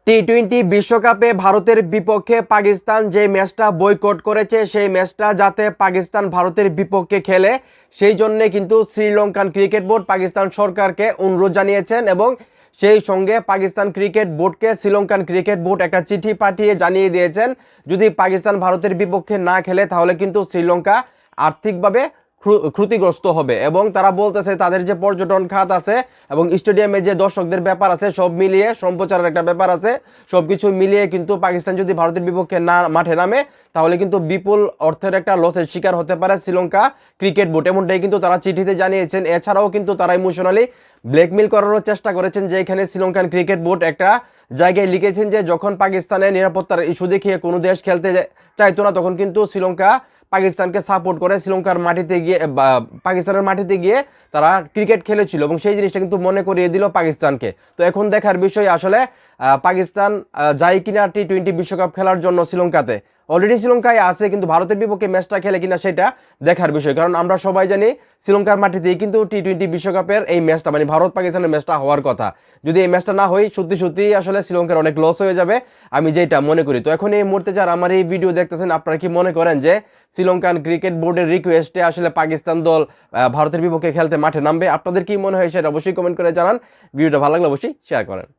টি-20 বিশ্বকাপে ভারতের বিপক্ষে পাকিস্তান যে ম্যাচটা বয়কট করেছে সেই ম্যাচটা যাতে পাকিস্তান ভারতের বিপক্ষে খেলে সেই জন্যে কিন্তু শ্রীলঙ্কান ক্রিকেট বোর্ড পাকিস্তান সরকারকে অনুরোধ জানিয়েছেন এবং সেই সঙ্গে পাকিস্তান ক্রিকেট বোর্ডকে শ্রীলঙ্কান ক্রিকেট বোর্ড একটা চিঠি পাঠিয়ে জানিয়ে দিয়েছেন যদি পাকিস্তান ভারতের বিপক্ষে না খেলে তাহলে কিন্তু শ্রীলঙ্কা আর্থিকভাবে ক্ষতিগ্রস্ত হবে এবং তারা বলতেছে তাদের যে পর্যটন খাত আছে এবং স্টেডিয়ামে যে দর্শকদের ব্যাপার আছে সব মিলিয়ে সম্প্রচারের একটা ব্যাপার আছে সবকিছু মিলিয়ে কিন্তু পাকিস্তান যদি ভারতের বিপক্ষে না মাঠে নামে তাহলে কিন্তু বিপুল অর্থের একটা লসের শিকার হতে পারে শ্রীলঙ্কা ক্রিকেট বোর্ড এমনটাই কিন্তু তারা চিঠিতে জানিয়েছেন। এছাড়াও কিন্তু তারা ইমোশনালি ব্ল্যাকমেল করারও চেষ্টা করেছেন যে এখানে শ্রীলঙ্কান ক্রিকেট বোর্ড একটা জায়গায় লিখেছেন যে যখন পাকিস্তানের নিরাপত্তার ইস্যু দেখিয়ে কোনো দেশ খেলতে চাইতো না তখন কিন্তু শ্রীলঙ্কা পাকিস্তানকে সাপোর্ট করে শ্রীলঙ্কার মাটিতে গিয়ে পাকিস্তানের মাটিতে গিয়ে তারা ক্রিকেট খেলেছিল এবং সেই জিনিসটা কিন্তু মনে করিয়ে দিল পাকিস্তানকে। তো এখন দেখার বিষয় আসলে পাকিস্তান যায় কিনা টি-20 বিশ্বকাপ খেলার জন্য শ্রীলঙ্কাতে। অলরেডি শ্রীলঙ্কায় আছে কিন্তু ভারতের বিপক্ষে ম্যাচটা খেলে কিনা সেটা দেখার বিষয়, কারণ আমরা সবাই জানি শ্রীলঙ্কার মাটিতেই কিন্তু টি-20 বিশ্বকাপের এই ম্যাচটা মানে ভারত পাকিস্তানের ম্যাচটা হওয়ার কথা। যদি এই ম্যাচটা না হয় সত্যি আসলে শ্রীলঙ্কার অনেক লস হয়ে যাবে আমি যেটা মনে করি। তো এখন এই মুহূর্তে যারা আমার এই ভিডিও দেখতেছেন আপনারা কি মনে করেন যে শ্রীলঙ্কান ক্রিকেট বোর্ডের রিকোয়েস্টে আসলে পাকিস্তান দল ভারতের বিপক্ষে খেলতে মাঠে নামবে? আপনাদের কি মনে হয় সেটা অবশ্যই কমেন্ট করে জানান। ভিডিওটা ভালো লাগলে অবশ্যই শেয়ার করেন।